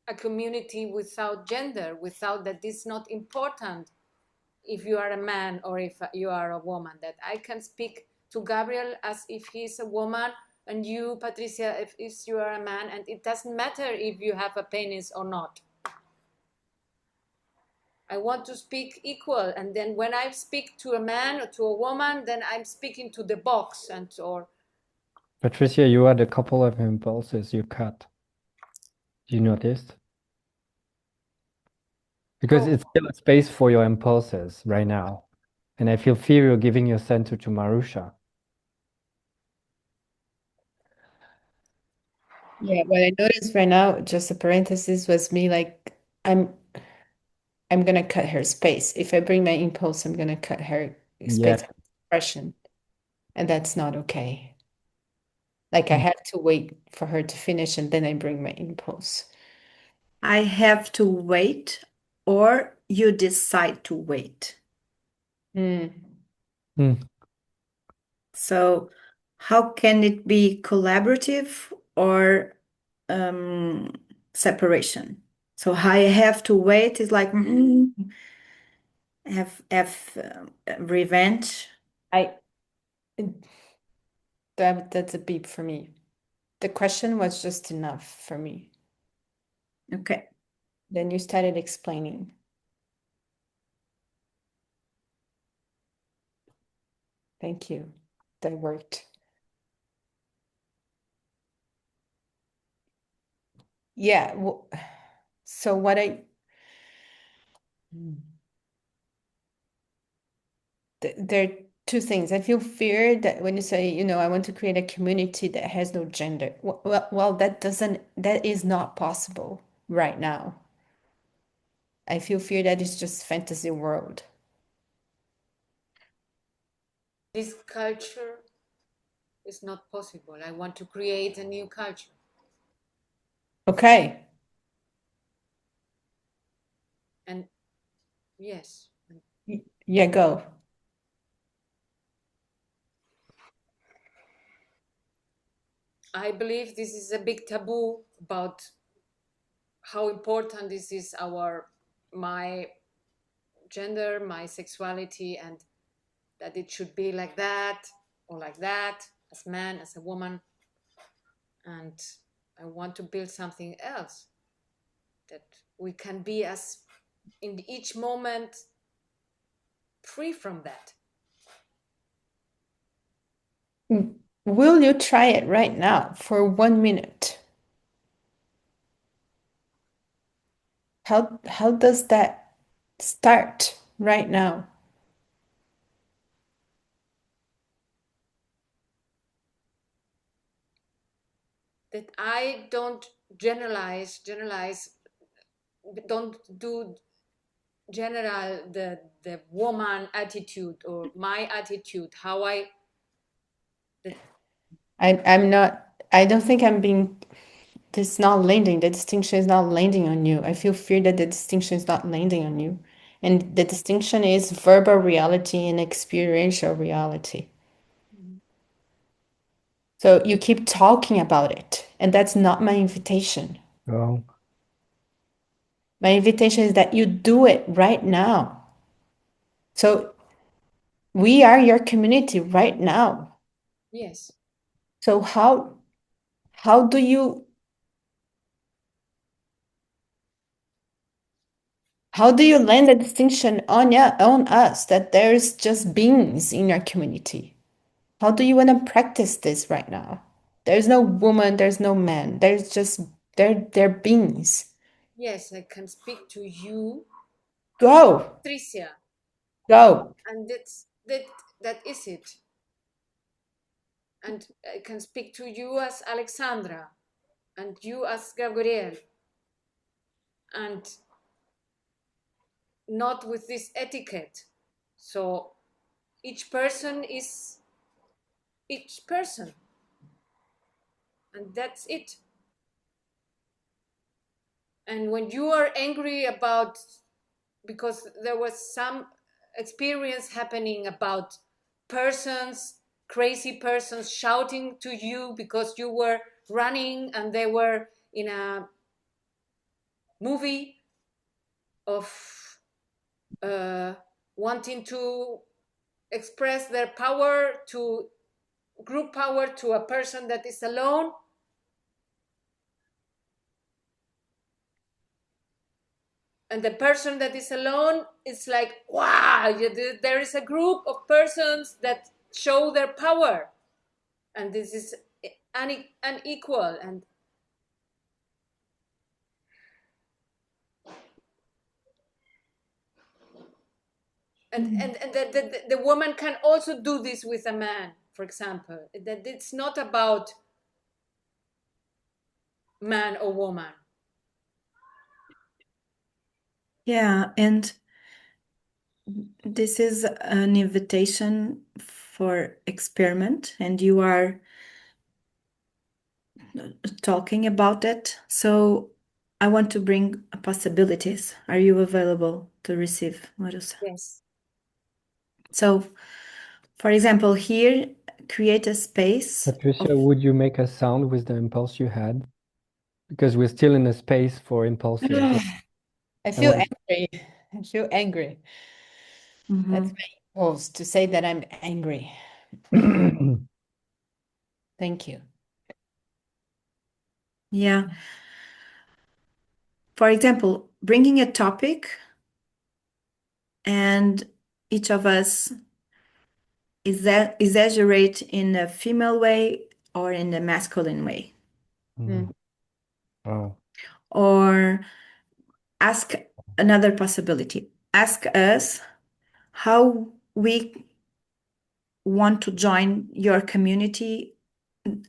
S4: a community without gender, without that it's not important if you are a man or if you are a woman, that I can speak to Gabriel as if he's a woman and you, Patricia, if you are a man, and it doesn't matter if you have a penis or not. I want to speak equal, and then when I speak to a man or to a woman, then I'm speaking to the box or
S1: Patricia, you had a couple of impulses you cut. You noticed? Because
S4: oh,
S1: it's still a space for your impulses right now. And I feel fear you're giving your center to Marusha.
S2: Yeah, what I noticed right now, just a parenthesis, was me like, I'm gonna cut her space. If I bring my impulse, I'm gonna cut her space
S1: Yes.
S2: of expression. And that's not okay. Like, I
S1: Mm.
S2: have to wait for her to finish and then I bring my impulse.
S3: I have to wait, or you decide to wait.
S2: Mm.
S1: Mm.
S3: So, how can it be collaborative or um, separation? So, I have to wait is like revenge.
S2: I that's a beep for me. The question was just enough for me.
S3: Okay.
S2: Then you started explaining. Thank you. That worked. Yeah. Well, so what there are two things. I feel fear that when you say, I want to create a community that has no gender. Well, that is not possible right now. I feel fear that is just fantasy world.
S4: this culture is not possible. I want to create a new culture.
S2: Okay.
S4: And yes,
S2: Yeah, go.
S4: I believe this is a big taboo about how important this is my gender, my sexuality, and that it should be like that or like that, as man, as a woman. And I want to build something else that we can be as in each moment free from that.
S2: Will you try it right now for 1 minute? How does that start right now?
S4: That I don't generalize, don't do general the woman attitude or my attitude, how I that
S2: I'm not, I don't think I'm being, this not landing, the distinction is not landing on you. I feel fear that the distinction is not landing on you. And the distinction is verbal reality and experiential reality. So you keep talking about it, and that's not my invitation.
S1: Oh,
S2: My invitation is that you do it right now. So we are your community right now.
S4: Yes.
S2: So how do you land the distinction on us that there's just beings in your community? How do you want to practice this right now? There's no woman, there's no man. There's just they're beings.
S4: Yes, I can speak to you,
S2: Go.
S4: Tricia,
S2: Go.
S4: and that is it. And I can speak to you as Alexandra, and you as Gabriel, and not with this etiquette. So each person is each person, and that's it. And when you are angry about, because there was some experience happening about persons, crazy persons shouting to you because you were running and they were in a movie of wanting to express their power, to group power to a person that is alone. And the person that is alone is like, wow, there is a group of persons that show their power, and this is unequal. And the woman can also do this with a man, for example, that it's not about man or woman.
S3: Yeah, and this is an invitation for experiment, and you are talking about it. So I want to bring possibilities. Are you available to receive, Marusa?
S4: Yes.
S3: So, for example, here, create a space of.
S1: Patricia, would you make a sound with the impulse you had? Because we're still in a space for impulses.
S2: I
S1: I
S2: feel
S1: want
S2: angry. I feel angry. That's
S3: Mhm.
S2: my impulse to say that I'm angry. Thank you.
S3: Yeah. For example, bringing a topic and each of us is that exaggerate in a female way or in a masculine way,
S2: Mm.
S1: Oh,
S3: or ask another possibility. Ask us how we want to join your community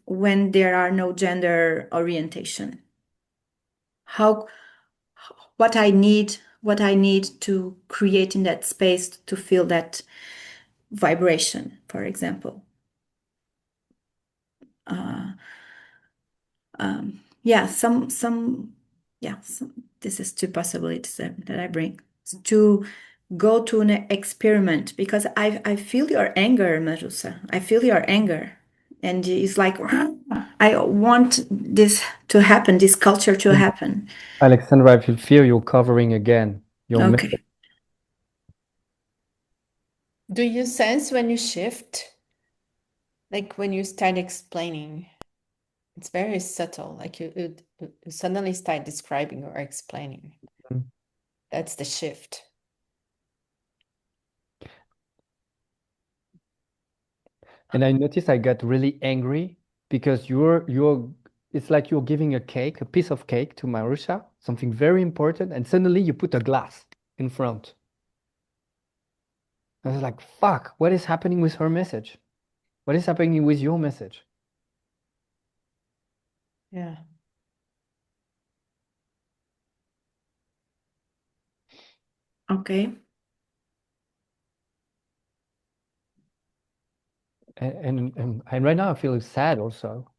S3: when there are no gender orientation. How what I need to create in that space to feel that vibration, for example. Uh, yeah, this is two possibilities that I bring to go to an experiment because I feel your anger, Marusa. I feel your anger. And it's like, I want this to happen, this culture to happen.
S1: Alexandra, I feel you're covering again your
S3: Okay.
S2: Do you sense when you shift? Like when you start explaining, it's very subtle. Like you suddenly start describing or explaining.
S1: message.
S2: That's the shift.
S1: And I noticed I got really angry because it's like you're giving a cake, a piece of cake to Marusha, something very important, and suddenly you put a glass in front. I was like, fuck, what is happening with her message? What is happening with your message?
S2: Yeah.
S3: Okay.
S1: And right now I feel sad also.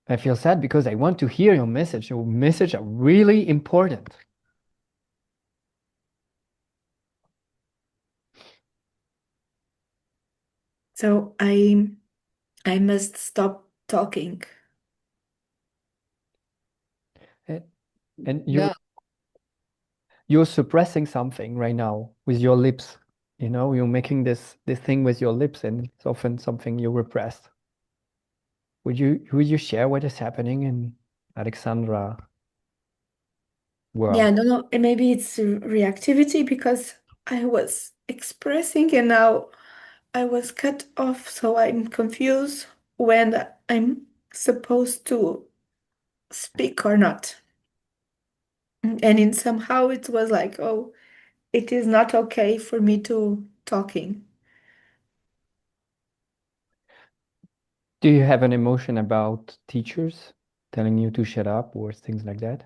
S1: I feel sad because I want to hear your message. Your message are really important.
S3: So I must stop talking.
S1: And, and
S2: Yeah.
S1: you're suppressing something right now with your lips. You know, you're making this thing with your lips, and it's often something you repressed. Would you share what is happening in Alexandra
S3: Yeah, I
S1: world?
S3: don't know. And maybe it's reactivity because I was expressing and now I was cut off, so I'm confused when I'm supposed to speak or not. And in somehow it was like, oh, it is not okay for me to talking.
S1: Do you have an emotion about teachers telling you to shut up or things like that?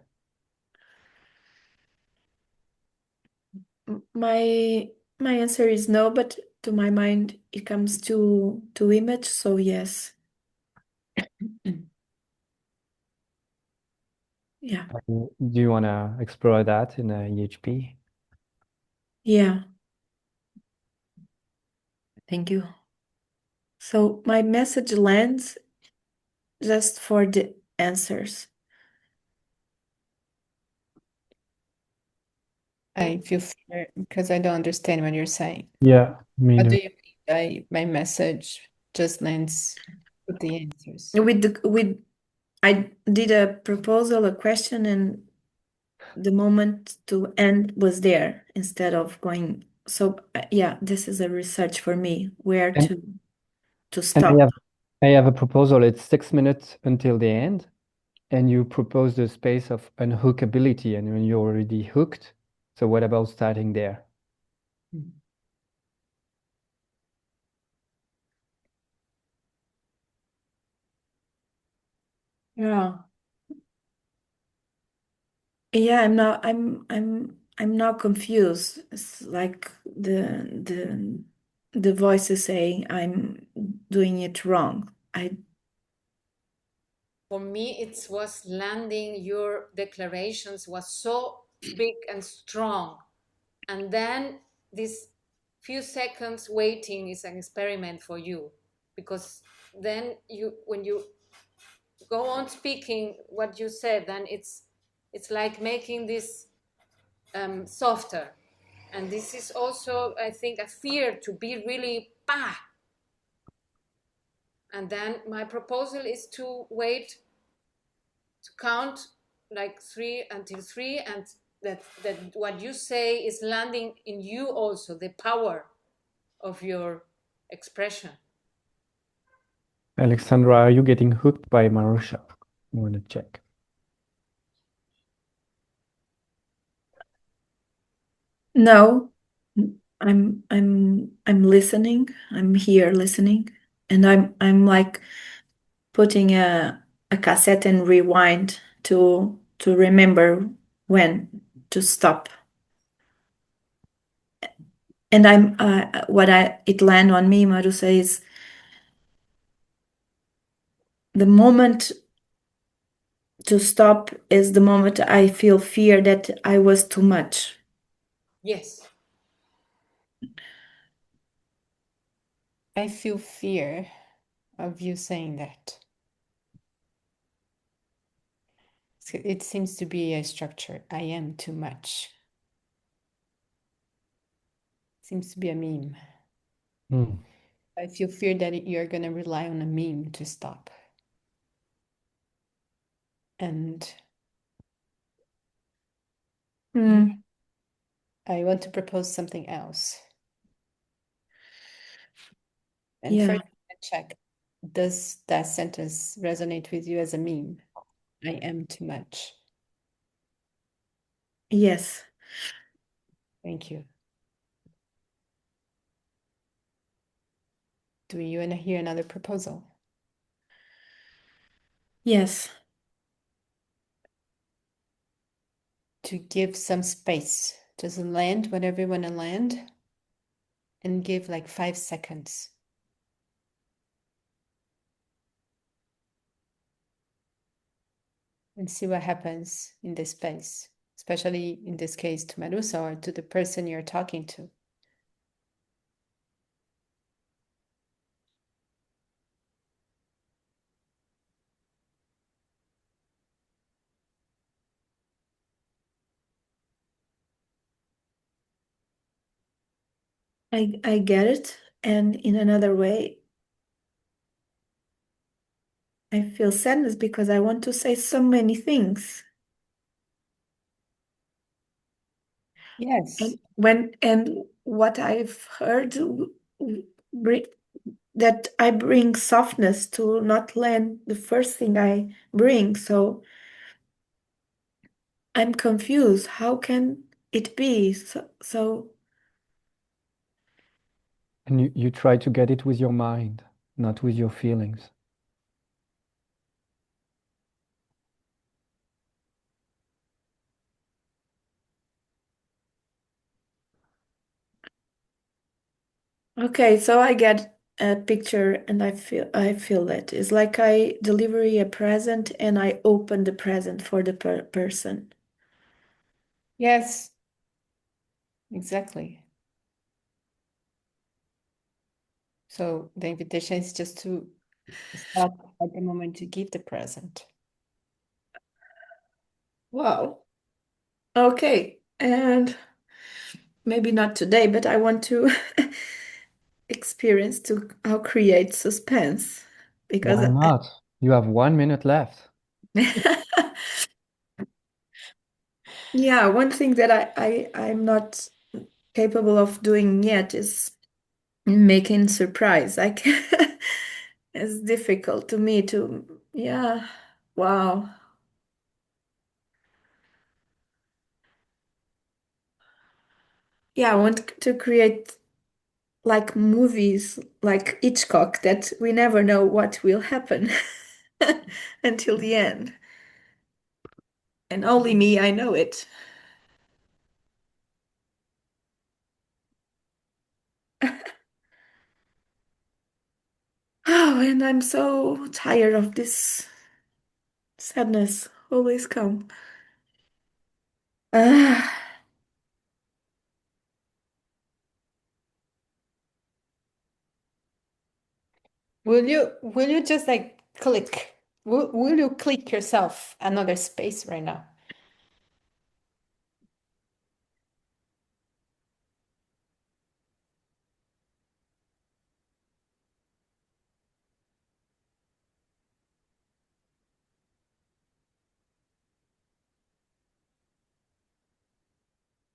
S3: My answer is no, but to my mind it comes to image, so yes. Yeah.
S1: Do you want to explore that in a EHP?
S3: Yeah. Thank you. So my message lands just for the answers.
S2: I feel fear because I don't understand what you're saying.
S1: Yeah, me
S2: What do
S1: too.
S2: you mean by my message just lands with the answers?
S3: With I did a proposal, a question, and the moment to end was there instead of going. So yeah, this is a research for me where
S1: And
S3: to
S1: and
S3: stop.
S1: I have a proposal. It's 6 minutes until the end, and you propose the space of unhookability, and when you're already hooked, so what about starting there?
S3: Yeah. Yeah, I'm not confused. It's like the voice is saying I'm doing it wrong. I
S4: For me, it was landing. Your declarations was so big and strong, and then this few seconds waiting is an experiment for you, because then you, when you go on speaking what you said, then it's like making this softer. And this is also, I think, a fear to be really bah. And then my proposal is to wait, to count like three until three, and that what you say is landing in you also, the power of your expression.
S1: Alexandra, are you getting hooked by Marusha? I want to check.
S3: no, I'm listening. I'm here listening, and I'm like putting a cassette and rewind to remember when to stop. And I'm what I it land on me, Maru says the moment to stop is the moment I feel fear that I was too much.
S4: Yes.
S2: I feel fear of you saying that. So it seems to be a structure. I am too much. Seems to be a meme.
S1: Hmm.
S2: I feel fear that you're going to rely on a meme to stop. And
S3: Mm,
S2: I want to propose something else. And
S3: yeah,
S2: first, check, does that sentence resonate with you as a meme? I am too much.
S3: yes,
S2: Thank you. Do you want to hear another proposal?
S3: yes,
S2: To give some space. Just land whatever you want to land and give like 5 seconds. And see what happens in this space, especially in this case to Marusa or to the person you're talking to.
S3: I get it. And in another way, I feel sadness because I want to say so many things.
S2: Yes.
S3: And what I've heard bring, that I bring softness to not land the first thing I bring. So I'm confused. How can it be? So
S1: And you try to get it with your mind, not with your feelings.
S3: okay, so I get a picture and I feel that. It's like I deliver a present and I open the present for the person.
S2: Yes, exactly. So the invitation is just to stop at the moment to give the present.
S3: Wow. Okay. And maybe not today, but I want to experience to how create suspense because
S1: Why not? You have 1 minute left.
S3: yeah, one thing that I'm not capable of doing yet is making surprise. I can it's difficult to me to yeah. Wow. Yeah, I want to create like movies like Hitchcock that we never know what will happen until the end. And only me, I know it. Oh, and I'm so tired of this sadness always come. Ah,
S2: Will you just like click? Will you click yourself another space right now?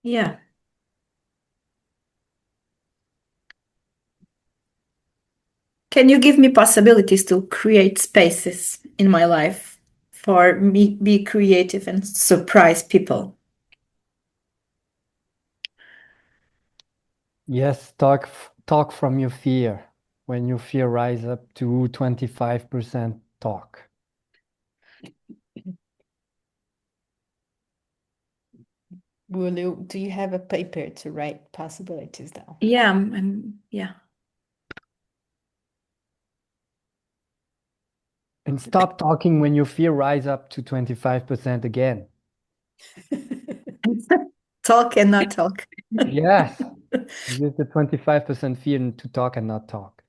S3: yeah. Can you give me possibilities to create spaces in my life for me be creative and surprise people?
S1: Yes, talk from your fear. When your fear rise up to 25%, talk.
S2: Do you have a paper to write possibilities down?
S3: Yeah, yeah.
S1: And stop talking when your fear rise up to 25% again.
S3: Talk and not talk.
S1: Yes, use the 25% fear to talk and not talk.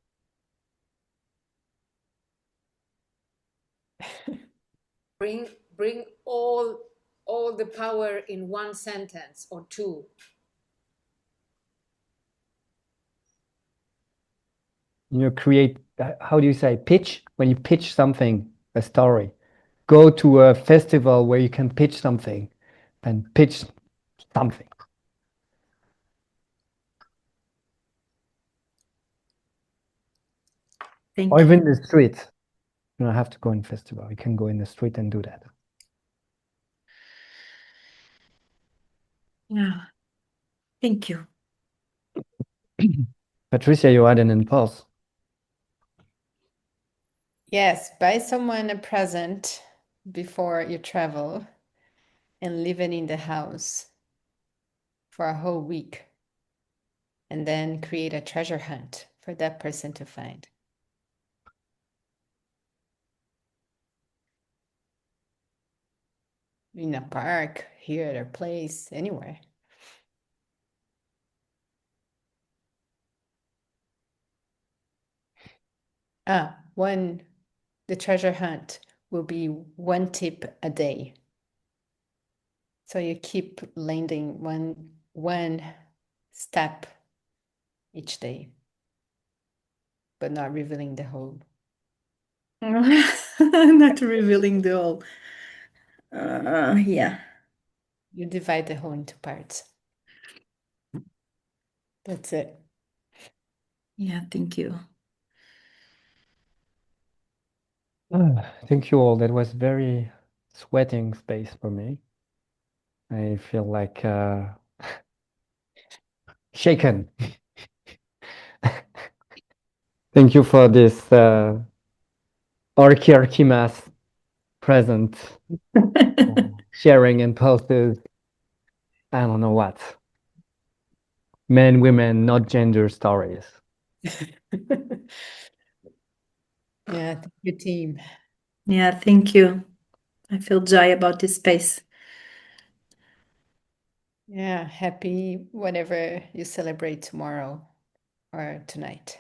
S4: Bring all the power in one sentence or two.
S1: Create, how do you say, pitch? When you pitch something, a story. Go to a festival where you can pitch something and pitch something. Or
S3: Thank you.
S1: even in the street. You don't have to go in festival. You can go in the street and do that.
S3: Yeah. Thank you.
S1: Patricia, you had an impulse.
S2: Yes, buy someone a present before you travel and leave it in the house for a whole week. And then create a treasure hunt for that person to find. In a park, here at a place, anywhere. The treasure hunt will be one tip a day. So you keep landing one step each day, but not revealing the whole.
S3: Not revealing the whole. Yeah.
S2: You divide the whole into parts. That's it.
S3: Yeah, thank you.
S1: Thank you all. That was very sweating space for me. I feel like shaken. Thank you for this Arky Mass present, sharing impulses. I don't know what. Men, women, not gender stories.
S2: Yeah, thank you, team.
S3: Yeah, thank you. I feel joy about this space.
S2: Yeah, happy whatever you celebrate tomorrow or tonight.